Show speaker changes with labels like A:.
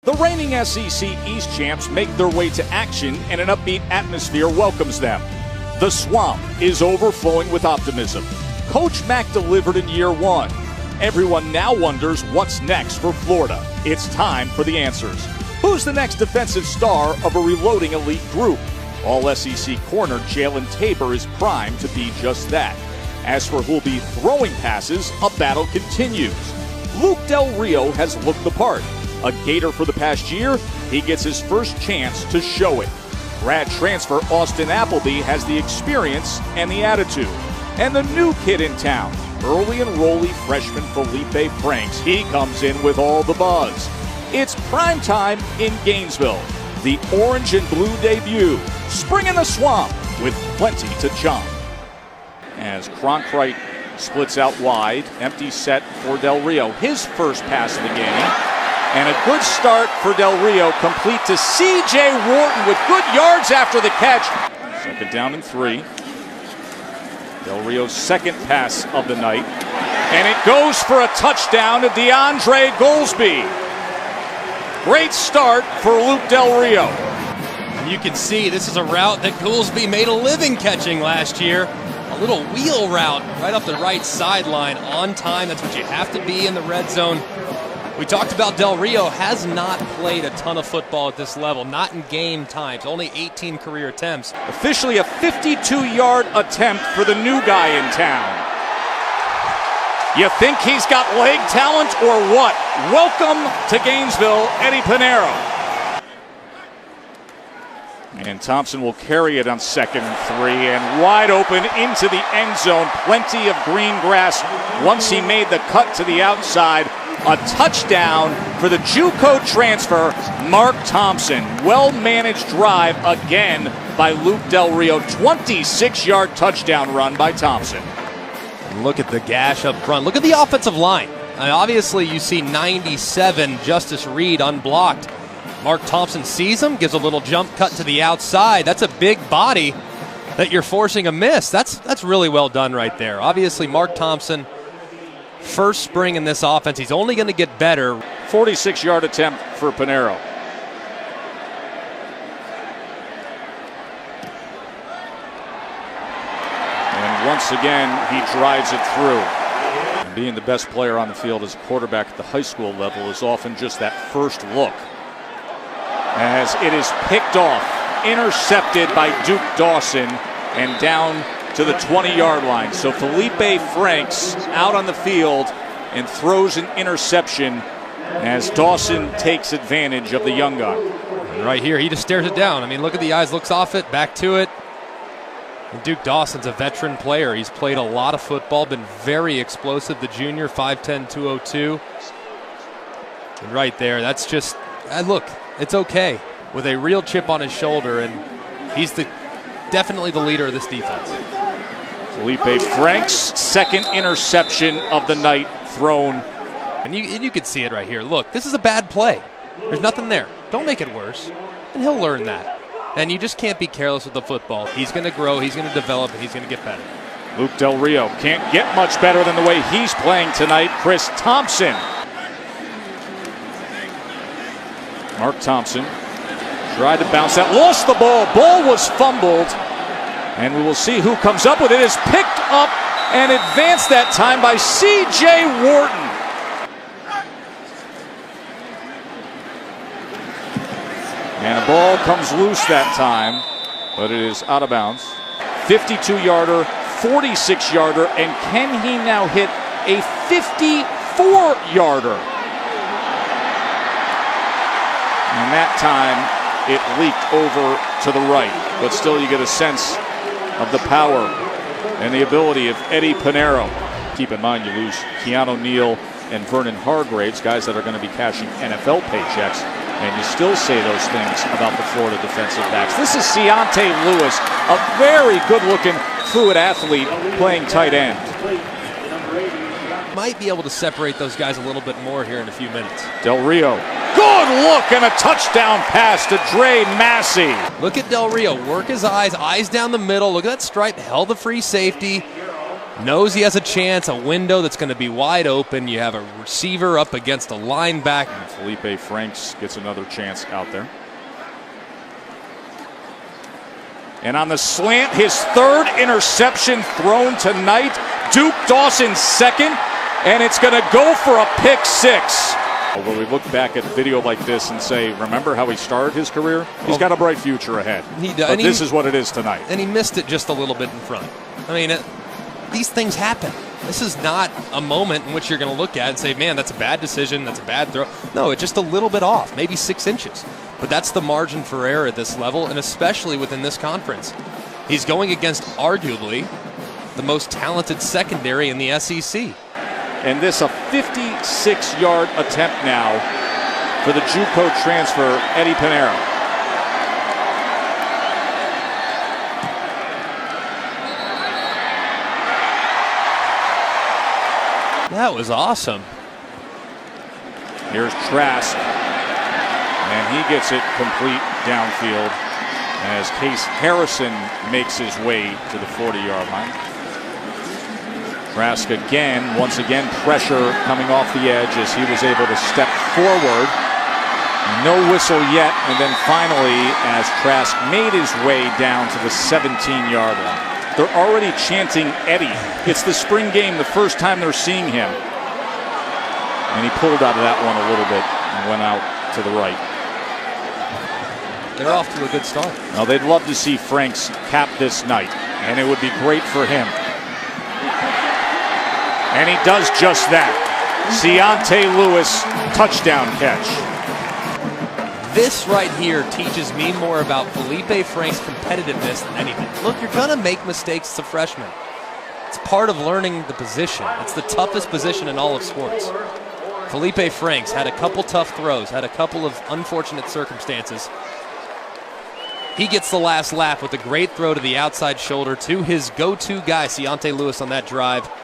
A: The reigning SEC East champs make their way to action, and an upbeat atmosphere welcomes them. The Swamp is overflowing with optimism. Coach Mack delivered in year one. Everyone now wonders what's next for Florida. It's time for the answers. Who's the next defensive star of a reloading elite group? All SEC corner Jalen Tabor is primed to be just that. As for who'll be throwing passes, a battle continues. Luke Del Rio has looked the part. A Gator for the past year, he gets his first chance to show it. Grad transfer Austin Appleby has the experience and the attitude. And the new kid in town, early enrollee freshman Felipe Franks, he comes in with all the buzz. It's prime time in Gainesville. The orange and blue debut, Spring in the Swamp, with plenty to jump. As Cronkrite splits out wide, empty set for Del Rio, his first pass of the game. And a good start for Del Rio, complete to C.J. Wharton with good yards after the catch. Second down and 3. Del Rio's second pass of the night. And it goes for a touchdown to DeAndre Goldsby. Great start for Luke Del Rio.
B: And you can see this is a route that Goldsby made a living catching last year. A little wheel route right up the right sideline on time. That's what you have to be in the red zone. We talked about Del Rio has not played a ton of football at this level, not in game times, only 18 career attempts.
A: Officially a 52-yard attempt for the new guy in town. You think he's got leg talent or what? Welcome to Gainesville, Eddie Pinheiro. And Thompson will carry it on 2nd and 3, and wide open into the end zone. Plenty of green grass once he made the cut to the outside. A touchdown for the JUCO transfer, Mark Thompson. Well-managed drive again by Luke Del Rio. 26-yard touchdown run by Thompson.
B: And look at the gash up front. Look at the offensive line. Obviously, you see 97, Justice Reed unblocked. Mark Thompson sees him, gives a little jump cut to the outside. That's a big body that you're forcing a miss. That's really well done right there. Obviously, Mark Thompson, first spring in this offense. He's only going to get better.
A: 46-yard attempt for Pinheiro. And once again, he drives it through. And being the best player on the field as a quarterback at the high school level is often just that first look. As it is picked off, intercepted by Duke Dawson, and down to the 20-yard line. So Felipe Franks out on the field and throws an interception as Dawson takes advantage of the young gun.
B: And right here, he just stares it down. I mean, look at the eyes, looks off it, back to it. And Duke Dawson's a veteran player. He's played a lot of football, been very explosive. The junior, 5'10", 202. And right there, that's just, look, it's okay. With a real chip on his shoulder, and he's definitely the leader of this defense.
A: Felipe Franks, second interception of the night thrown.
B: And you can see it right here. Look, this is a bad play. There's nothing there. Don't make it worse. And he'll learn that. And you just can't be careless with the football. He's going to grow, he's going to develop, and he's going to get better.
A: Luke Del Rio can't get much better than the way he's playing tonight. Chris Thompson. Mark Thompson tried to bounce that, lost the ball. Ball was fumbled. And we will see who comes up with it. It is picked up and advanced that time by C.J. Wharton. And the ball comes loose that time, but it is out of bounds. 52-yarder, 46-yarder, and can he now hit a 54-yarder? And that time, it leaked over to the right. But still, you get a sense of the power and the ability of Eddie Pinheiro. Keep in mind, you lose Keanu Neal and Vernon Hargraves, guys that are going to be cashing NFL paychecks, and you still say those things about the Florida defensive backs. This is Keontae Lewis, a very good-looking, fluid athlete playing tight end.
B: Might be able to separate those guys a little bit more here in a few minutes.
A: Del Rio, good look, and a touchdown pass to Dre Massey.
B: Look at Del Rio, work his eyes down the middle. Look at that stripe, held the free safety. Knows he has a chance, a window that's going to be wide open. You have a receiver up against a linebacker.
A: And Felipe Franks gets another chance out there. And on the slant, his third interception thrown tonight. Duke Dawson's second, and it's going to go for a pick six. When we look back at video like this and say, remember how he started his career? He's got a bright future ahead.
B: He does.
A: But this is what it is tonight.
B: And he missed it just a little bit in front. I mean, these things happen. This is not a moment in which you're going to look at and say, man, that's a bad decision, that's a bad throw. No, it's just a little bit off, maybe 6 inches. But that's the margin for error at this level, and especially within this conference. He's going against arguably the most talented secondary in the SEC.
A: And this a 56-yard attempt now for the JUCO transfer, Eddie Pinero.
B: That was awesome.
A: Here's Trask, and he gets it complete downfield as Case Harrison makes his way to the 40-yard line. Trask once again, pressure coming off the edge as he was able to step forward. No whistle yet, and then finally, as Trask made his way down to the 17-yard line. They're already chanting Eddie. It's the spring game, the first time they're seeing him. And he pulled out of that one a little bit and went out to the right.
B: They're off to a good start.
A: Now, they'd love to see Franks cap this night, and it would be great for him. And he does just that. Deontay Lewis, touchdown catch.
B: This right here teaches me more about Felipe Franks' competitiveness than anything. Look, you're going to make mistakes as a freshman. It's part of learning the position. It's the toughest position in all of sports. Felipe Franks had a couple tough throws, had a couple of unfortunate circumstances. He gets the last lap with a great throw to the outside shoulder to his go-to guy, Deontay Lewis, on that drive.